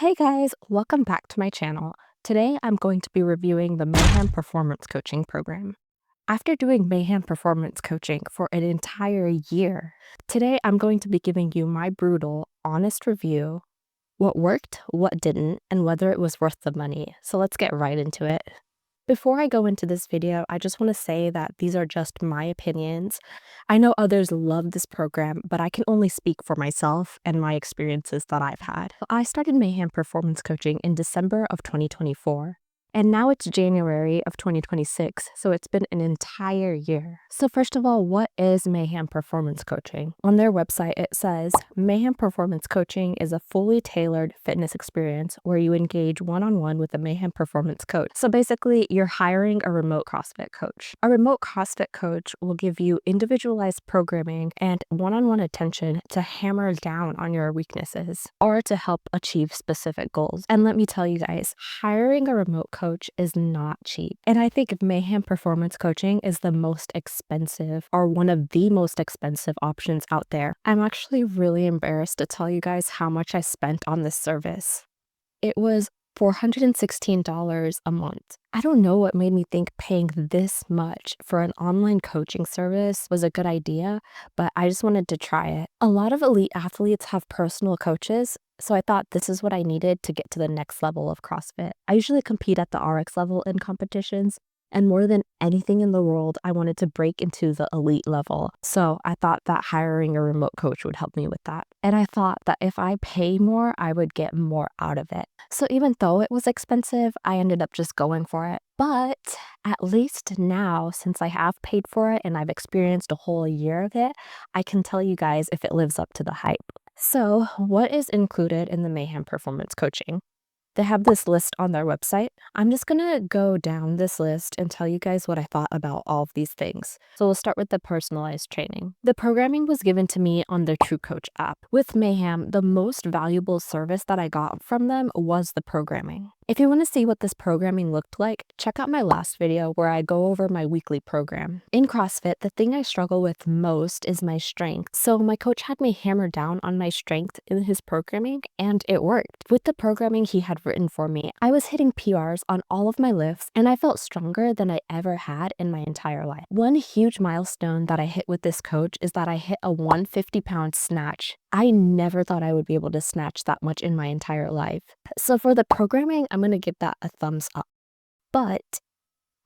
Hey guys, welcome back to my channel. Today I'm going to be reviewing the Mayhem Performance Coaching program. After doing Mayhem Performance Coaching for an entire year, today I'm going to be giving you my brutal, honest review, what worked, what didn't, and whether it was worth the money. So let's get right into it. Before I go into this video, I just want to say that these are just my opinions. I know others love this program, but I can only speak for myself and my experiences that I've had. I started Mayhem Performance Coaching in December of 2024. And now it's January of 2026, so it's been an entire year. So first of all, what is Mayhem Performance Coaching? On their website, it says, Mayhem Performance Coaching is a fully tailored fitness experience where you engage one-on-one with a Mayhem Performance coach. So basically, you're hiring a remote CrossFit coach. A remote CrossFit coach will give you individualized programming and one-on-one attention to hammer down on your weaknesses or to help achieve specific goals. And let me tell you guys, hiring a remote coach is not cheap. And I think Mayhem Performance Coaching is the most expensive or one of the most expensive options out there. I'm actually really embarrassed to tell you guys how much I spent on this service. It was $416 a month. I don't know what made me think paying this much for an online coaching service was a good idea, but I just wanted to try it. A lot of elite athletes have personal coaches, so I thought this is what I needed to get to the next level of CrossFit. I usually compete at the RX level in competitions, and more than anything in the world, I wanted to break into the elite level. So I thought that hiring a remote coach would help me with that. And I thought that if I pay more, I would get more out of it. So even though it was expensive, I ended up just going for it. But at least now, since I have paid for it and I've experienced a whole year of it, I can tell you guys if it lives up to the hype. So what is included in the Mayhem Performance Coaching? They have this list on their website. I'm just gonna go down this list and tell you guys what I thought about all of these things. So we'll start with the personalized training. The programming was given to me on their True Coach app. With Mayhem, the most valuable service that I got from them was the programming. If you want to see what this programming looked like, check out my last video where I go over my weekly program. In CrossFit, the thing I struggle with most is my strength. So my coach had me hammer down on my strength in his programming, and it worked. With the programming he had written for me, I was hitting PRs on all of my lifts, and I felt stronger than I ever had in my entire life. One huge milestone that I hit with this coach is that I hit a 150-pound snatch. I never thought I would be able to snatch that much in my entire life. So for the programming, I'm going to give that a thumbs up. But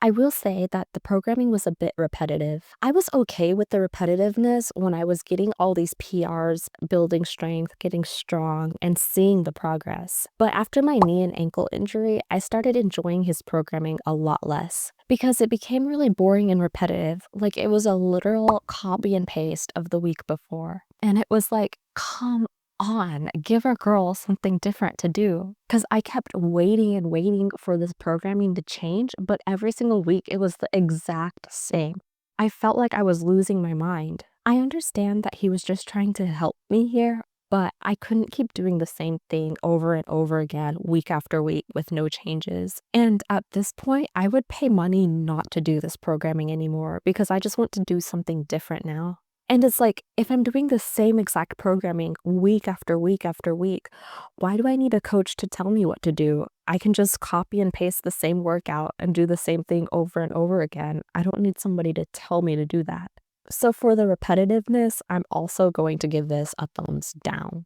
I will say that the programming was a bit repetitive. I was okay with the repetitiveness when I was getting all these PRs, building strength, getting strong, and seeing the progress. But after my knee and ankle injury, I started enjoying his programming a lot less because it became really boring and repetitive. Like it was a literal copy and paste of the week before. And it was like, come on, give our girl something different to do. Because I kept waiting and waiting for this programming to change, but every single week it was the exact same. I felt like I was losing my mind. I understand that he was just trying to help me here, but I couldn't keep doing the same thing over and over again, week after week, with no changes. And at this point, I would pay money not to do this programming anymore because I just want to do something different now. And it's like, if I'm doing the same exact programming week after week after week, why do I need a coach to tell me what to do? I can just copy and paste the same workout and do the same thing over and over again. I don't need somebody to tell me to do that. So for the repetitiveness, I'm also going to give this a thumbs down.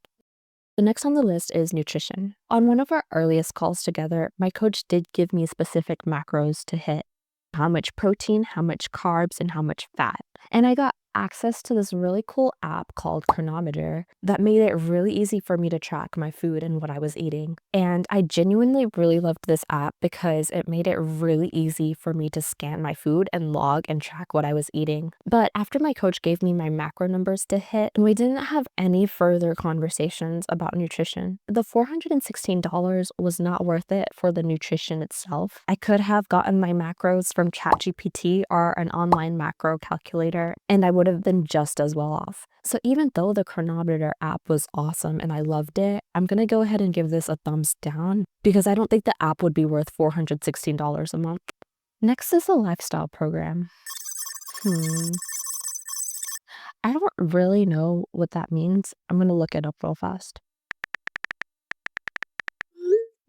The next on the list is nutrition. On one of our earliest calls together, my coach did give me specific macros to hit. How much protein, how much carbs, and how much fat. And I got access to this really cool app called Chronometer that made it really easy for me to track my food and what I was eating. And I genuinely really loved this app because it made it really easy for me to scan my food and log and track what I was eating. But after my coach gave me my macro numbers to hit, we didn't have any further conversations about nutrition. The $416 was not worth it for the nutrition itself. I could have gotten my macros from ChatGPT or an online macro calculator, and I would have been just as well off. So even though the Chronometer app was awesome and I loved it, I'm gonna go ahead and give this a thumbs down because I don't think the app would be worth $416 a month. Next is the lifestyle program. I don't really know what that means. I'm gonna look it up real fast.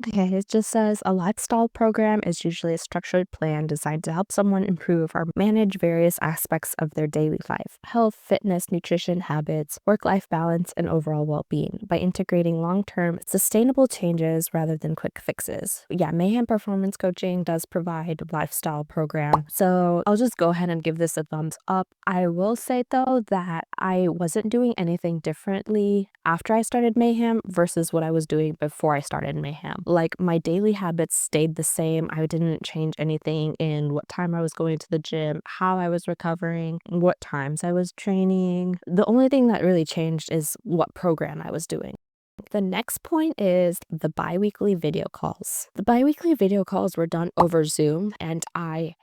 Okay, it just says a lifestyle program is usually a structured plan designed to help someone improve or manage various aspects of their daily life: health, fitness, nutrition, habits, work-life balance, and overall well-being by integrating long-term sustainable changes rather than quick fixes. Yeah, Mayhem Performance Coaching does provide a lifestyle program. So I'll just go ahead and give this a thumbs up. I will say though that I wasn't doing anything differently after I started Mayhem versus what I was doing before I started Mayhem. Like, my daily habits stayed the same. I didn't change anything in what time I was going to the gym, how I was recovering, what times I was training. The only thing that really changed is what program I was doing. The next point is the bi-weekly video calls. The bi-weekly video calls were done over Zoom, and I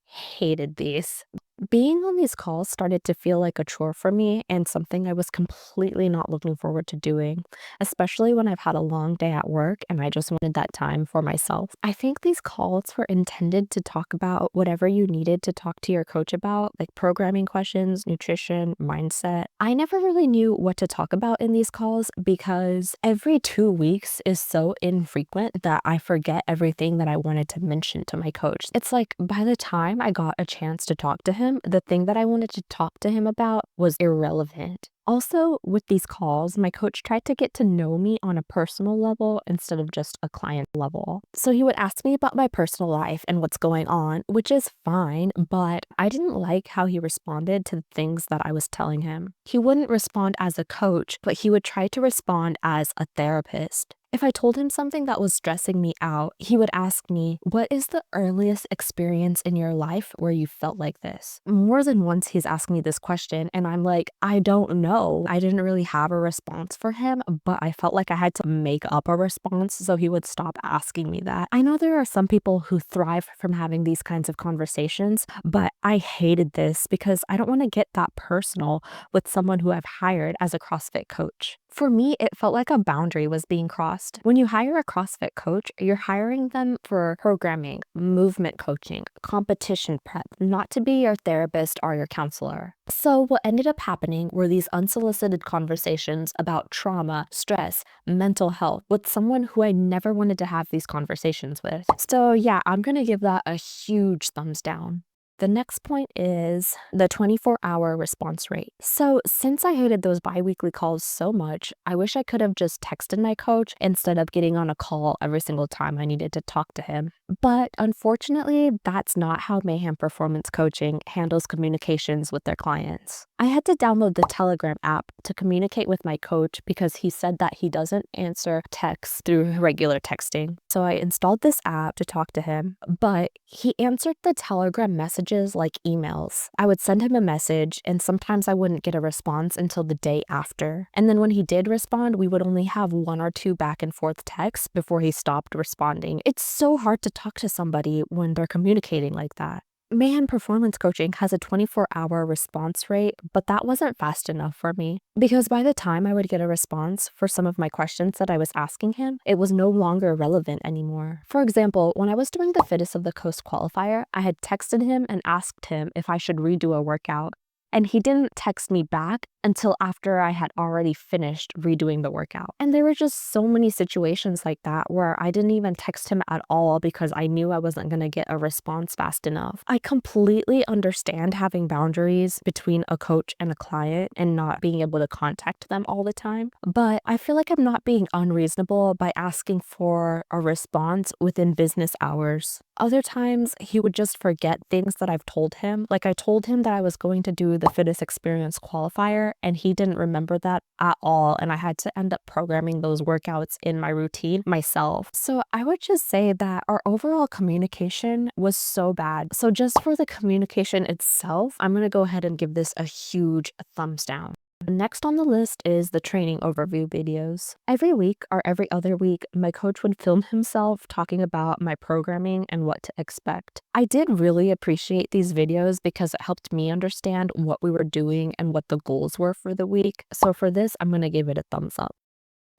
hated these. Being on these calls started to feel like a chore for me and something I was completely not looking forward to doing, especially when I've had a long day at work and I just wanted that time for myself. I think these calls were intended to talk about whatever you needed to talk to your coach about, like programming questions, nutrition, mindset. I never really knew what to talk about in these calls because every 2 weeks is so infrequent that I forget everything that I wanted to mention to my coach. It's like by the time I got a chance to talk to him, the thing that I wanted to talk to him about was irrelevant. Also, with these calls, my coach tried to get to know me on a personal level instead of just a client level. So he would ask me about my personal life and what's going on, which is fine, but I didn't like how he responded to the things that I was telling him. He wouldn't respond as a coach, but he would try to respond as a therapist. If I told him something that was stressing me out, he would ask me, "What is the earliest experience in your life where you felt like this?" More than once, he's asked me this question, and I'm like, I don't know. I didn't really have a response for him, but I felt like I had to make up a response, so he would stop asking me that. I know there are some people who thrive from having these kinds of conversations, but I hated this because I don't want to get that personal with someone who I've hired as a CrossFit coach. For me, it felt like a boundary was being crossed. When you hire a CrossFit coach, you're hiring them for programming, movement coaching, competition prep, not to be your therapist or your counselor. So what ended up happening were these unsolicited conversations about trauma, stress, mental health with someone who I never wanted to have these conversations with. So yeah, I'm gonna give that a huge thumbs down. The next point is the 24-hour response rate. So since I hated those bi-weekly calls so much, I wish I could have just texted my coach instead of getting on a call every single time I needed to talk to him. But unfortunately, that's not how Mayhem Performance Coaching handles communications with their clients. I had to download the Telegram app to communicate with my coach because he said that he doesn't answer texts through regular texting. So I installed this app to talk to him, but he answered the Telegram messages like emails. I would send him a message, and sometimes I wouldn't get a response until the day after. And then when he did respond, we would only have 1 or 2 back and forth texts before he stopped responding. It's so hard to talk to somebody when they're communicating like that. Mayhem Performance Coaching has a 24-hour response rate, but that wasn't fast enough for me because by the time I would get a response for some of my questions that I was asking him, it was no longer relevant anymore. For example, when I was doing the Fittest of the Coast qualifier, I had texted him and asked him if I should redo a workout, and he didn't text me back until after I had already finished redoing the workout. And there were just so many situations like that where I didn't even text him at all because I knew I wasn't going to get a response fast enough. I completely understand having boundaries between a coach and a client and not being able to contact them all the time, but I feel like I'm not being unreasonable by asking for a response within business hours. Other times, he would just forget things that I've told him. Like, I told him that I was going to do the Fittest Experience qualifier, and he didn't remember that at all, and I had to end up programming those workouts in my routine myself. So I would just say that our overall communication was so bad. So just for the communication itself, I'm going to go ahead and give this a huge thumbs down. Next on the list is the training overview videos. Every week or every other week, my coach would film himself talking about my programming and what to expect. I did really appreciate these videos because it helped me understand what we were doing and what the goals were for the week. So for this, I'm going to give it a thumbs up.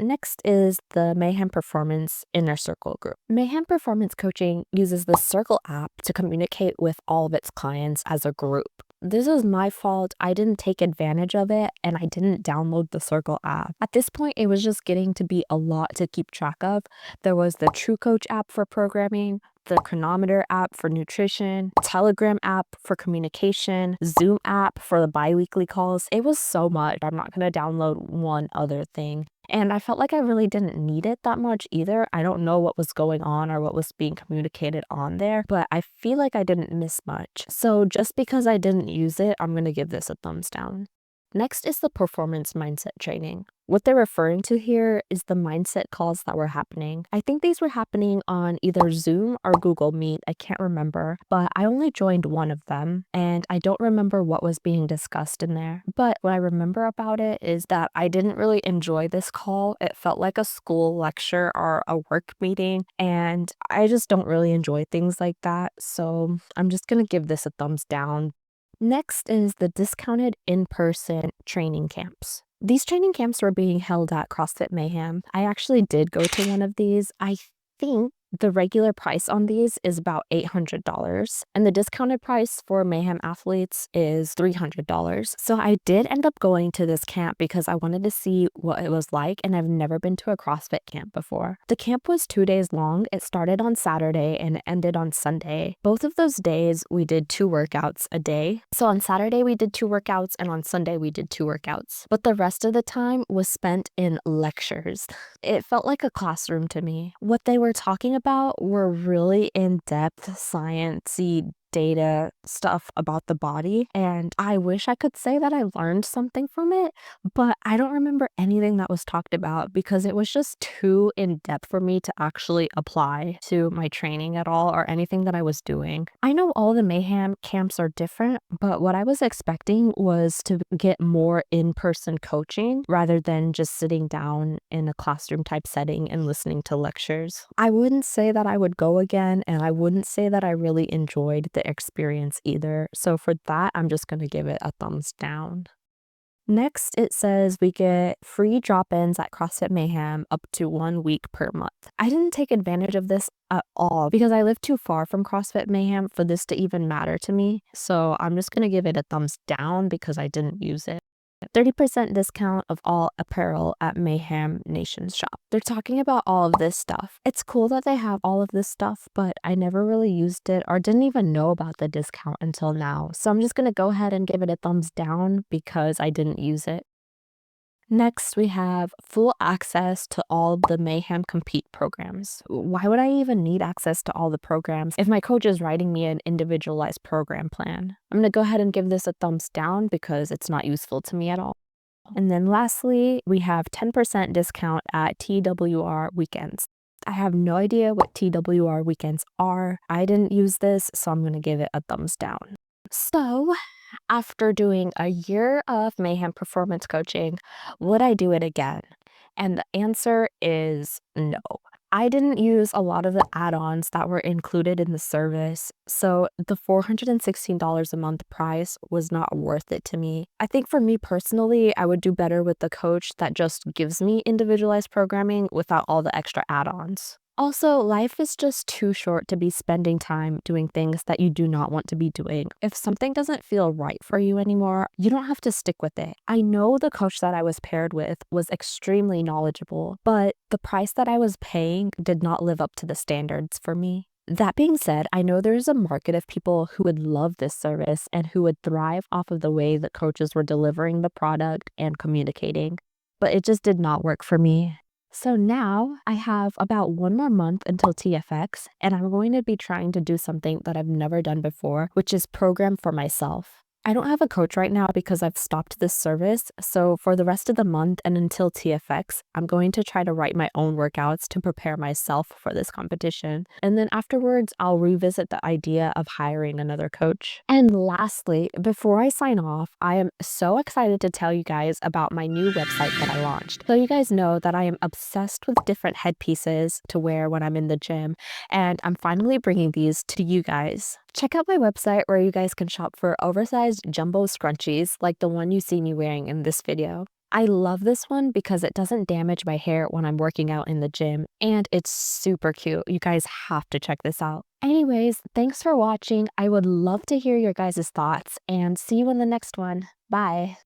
Next is the Mayhem Performance Inner Circle group. Mayhem Performance Coaching uses the Circle app to communicate with all of its clients as a group. This is my fault. I didn't take advantage of it and I didn't download the Circle app. At this point, it was just getting to be a lot to keep track of. There was the True Coach app for programming, the Chronometer app for nutrition, Telegram app for communication, Zoom app for the bi-weekly calls. It was so much. I'm not going to download one other thing. And I felt like I really didn't need it that much either. I don't know what was going on or what was being communicated on there, but I feel like I didn't miss much. So just because I didn't use it, I'm going to give this a thumbs down. Next is the performance mindset training. What they're referring to here is the mindset calls that were happening. I think these were happening on either Zoom or Google Meet. I can't remember, but I only joined one of them and I don't remember what was being discussed in there. But what I remember about it is that I didn't really enjoy this call. It felt like a school lecture or a work meeting, and I just don't really enjoy things like that. So I'm just going to give this a thumbs down. Next is the discounted in-person training camps. These training camps were being held at CrossFit Mayhem. I actually did go to one of these. I think the regular price on these is about $800, and the discounted price for Mayhem athletes is $300. So I did end up going to this camp because I wanted to see what it was like, and I've never been to a CrossFit camp before. The camp was 2 days long. It started on Saturday and it ended on Sunday. Both of those days, we did 2 workouts a day. So on Saturday, we did 2 workouts, and on Sunday, we did 2 workouts. But the rest of the time was spent in lectures. It felt like a classroom to me. What they were talking about were really in-depth, science-y data stuff about the body, and I wish I could say that I learned something from it, but I don't remember anything that was talked about because it was just too in-depth for me to actually apply to my training at all or anything that I was doing. I know all the Mayhem camps are different, but what I was expecting was to get more in-person coaching rather than just sitting down in a classroom type setting and listening to lectures. I wouldn't say that I would go again, and I wouldn't say that I really enjoyed the experience either. So for that, I'm just going to give it a thumbs down. Next, it says we get free drop-ins at CrossFit Mayhem up to 1 week per month. I didn't take advantage of this at all because I live too far from CrossFit Mayhem for this to even matter to me. So I'm just going to give it a thumbs down because I didn't use it. 30% discount of all apparel at Mayhem Nation's shop. They're talking about all of this stuff. It's cool that they have all of this stuff, but I never really used it or didn't even know about the discount until now. So I'm just going to go ahead and give it a thumbs down because I didn't use it. Next, we have full access to all of the Mayhem Compete programs. Why would I even need access to all the programs if my coach is writing me an individualized program plan? I'm going to go ahead and give this a thumbs down because it's not useful to me at all. And then lastly, we have 10% discount at TWR weekends. I have no idea what TWR weekends are. I didn't use this, so I'm going to give it a thumbs down. So, after doing a year of Mayhem Performance Coaching, would I do it again? And the answer is no. I didn't use a lot of the add-ons that were included in the service, so the $416 a month price was not worth it to me. I think for me personally, I would do better with the coach that just gives me individualized programming without all the extra add-ons. Also, life is just too short to be spending time doing things that you do not want to be doing. If something doesn't feel right for you anymore, you don't have to stick with it. I know the coach that I was paired with was extremely knowledgeable, but the price that I was paying did not live up to the standards for me. That being said, I know there's a market of people who would love this service and who would thrive off of the way the coaches were delivering the product and communicating, but it just did not work for me. So now I have about 1 more month until TFX, and I'm going to be trying to do something that I've never done before, which is program for myself. I don't have a coach right now because I've stopped this service, so for the rest of the month and until TFX, I'm going to try to write my own workouts to prepare myself for this competition. And then afterwards, I'll revisit the idea of hiring another coach. And lastly, before I sign off, I am so excited to tell you guys about my new website that I launched. So you guys know that I am obsessed with different headpieces to wear when I'm in the gym, and I'm finally bringing these to you guys. Check out my website where you guys can shop for oversized jumbo scrunchies like the one you see me wearing in this video. I love this one because it doesn't damage my hair when I'm working out in the gym, and it's super cute. You guys have to check this out. Anyways, thanks for watching. I would love to hear your guys' thoughts, and see you in the next one. Bye.